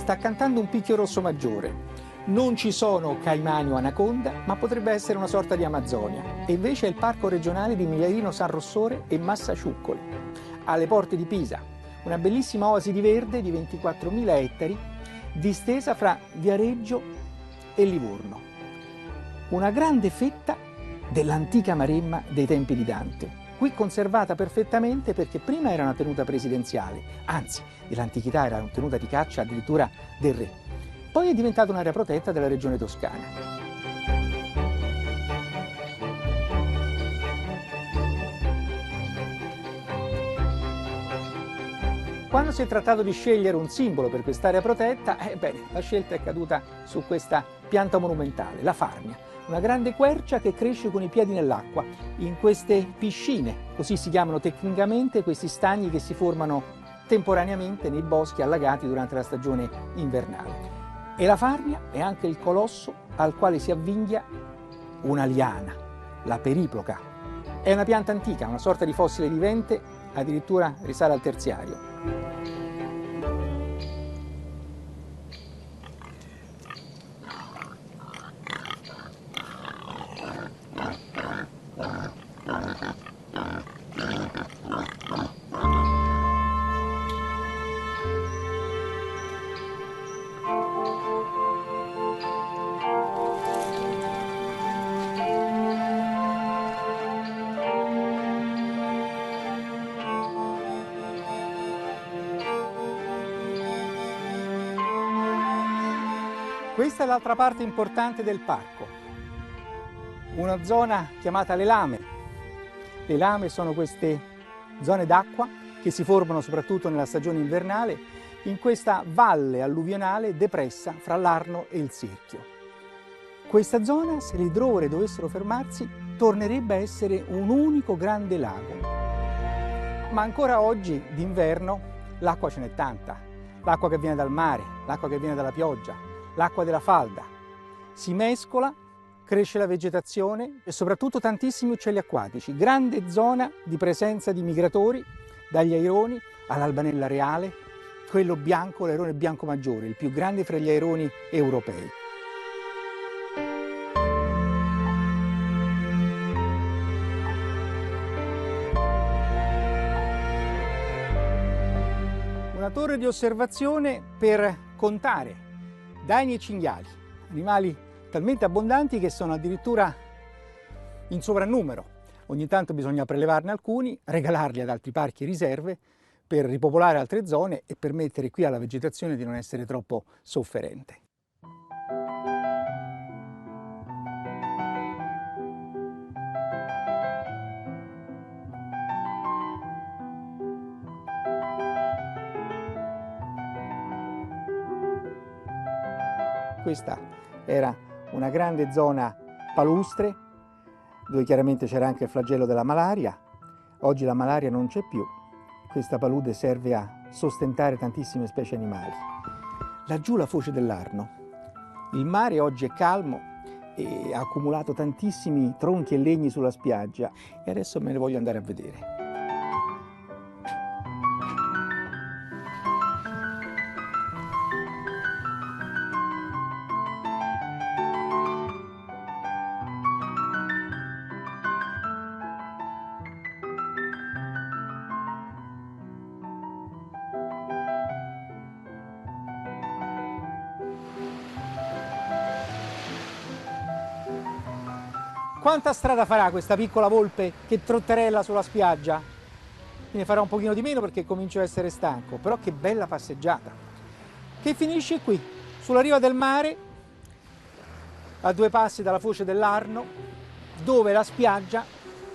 sta cantando un picchio rosso maggiore. Non ci sono caimani o anaconda, ma potrebbe essere una sorta di Amazzonia. E invece è il parco regionale di Migliarino San Rossore e Massaciuccoli, alle porte di Pisa. Una bellissima oasi di verde di 24.000 ettari, distesa fra Viareggio e Livorno. Una grande fetta dell'antica Maremma dei tempi di Dante. Qui conservata perfettamente perché prima era una tenuta presidenziale, anzi, nell'antichità era una tenuta di caccia addirittura del re. Poi è diventata un'area protetta della regione toscana. Quando si è trattato di scegliere un simbolo per quest'area protetta, la scelta è caduta su questa pianta monumentale, la farnia, una grande quercia che cresce con i piedi nell'acqua, in queste piscine, così si chiamano tecnicamente questi stagni che si formano temporaneamente nei boschi allagati durante la stagione invernale. E la farnia è anche il colosso al quale si avvinghia una liana, la periploca. È una pianta antica, una sorta di fossile vivente, addirittura risale al terziario. Questa è l'altra parte importante del parco, una zona chiamata le lame. Le lame sono queste zone d'acqua che si formano soprattutto nella stagione invernale in questa valle alluvionale depressa fra l'Arno e il Sirchio. Questa zona, se le idrovore dovessero fermarsi, tornerebbe a essere un unico grande lago. Ma ancora oggi, d'inverno, l'acqua ce n'è tanta. L'acqua che viene dal mare, l'acqua che viene dalla pioggia, l'acqua della falda. Si mescola, cresce la vegetazione e soprattutto tantissimi uccelli acquatici. Grande zona di presenza di migratori, dagli aironi all'albanella reale, quello bianco, l'airone bianco maggiore, il più grande fra gli aironi europei. Una torre di osservazione per contare daini e cinghiali, animali talmente abbondanti che sono addirittura in sovrannumero. Ogni tanto bisogna prelevarne alcuni, regalarli ad altri parchi e riserve per ripopolare altre zone e permettere qui alla vegetazione di non essere troppo sofferente. Questa era una grande zona palustre, dove chiaramente c'era anche il flagello della malaria. Oggi la malaria non c'è più. Questa palude serve a sostentare tantissime specie animali. Laggiù la foce dell'Arno. Il mare oggi è calmo e ha accumulato tantissimi tronchi e legni sulla spiaggia e adesso me ne voglio andare a vedere. Quanta strada farà questa piccola volpe che trotterella sulla spiaggia? Ne farà un pochino di meno perché comincio a essere stanco, però che bella passeggiata. Che finisce qui, sulla riva del mare, a 2 passi dalla foce dell'Arno, dove la spiaggia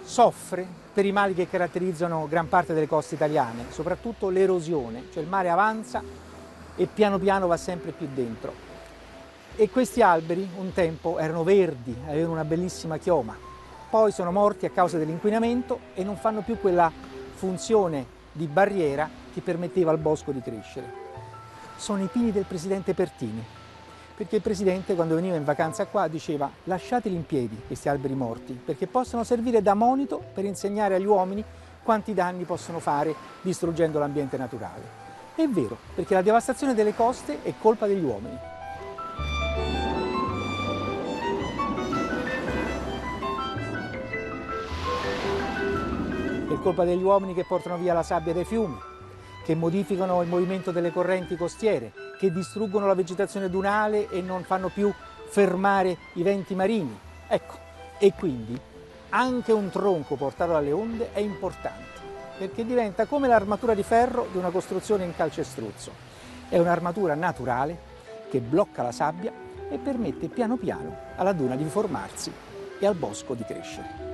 soffre per i mali che caratterizzano gran parte delle coste italiane, soprattutto l'erosione, cioè il mare avanza e piano piano va sempre più dentro. E questi alberi un tempo erano verdi, avevano una bellissima chioma, poi sono morti a causa dell'inquinamento e non fanno più quella funzione di barriera che permetteva al bosco di crescere. Sono i pini del presidente Pertini, perché il presidente quando veniva in vacanza qua diceva lasciateli in piedi questi alberi morti perché possono servire da monito per insegnare agli uomini quanti danni possono fare distruggendo l'ambiente naturale. È vero, perché la devastazione delle coste è colpa degli uomini. È colpa degli uomini che portano via la sabbia dai fiumi, che modificano il movimento delle correnti costiere, che distruggono la vegetazione dunale e non fanno più fermare i venti marini. Ecco, e quindi anche un tronco portato dalle onde è importante, perché diventa come l'armatura di ferro di una costruzione in calcestruzzo. È un'armatura naturale che blocca la sabbia e permette piano piano alla duna di formarsi e al bosco di crescere.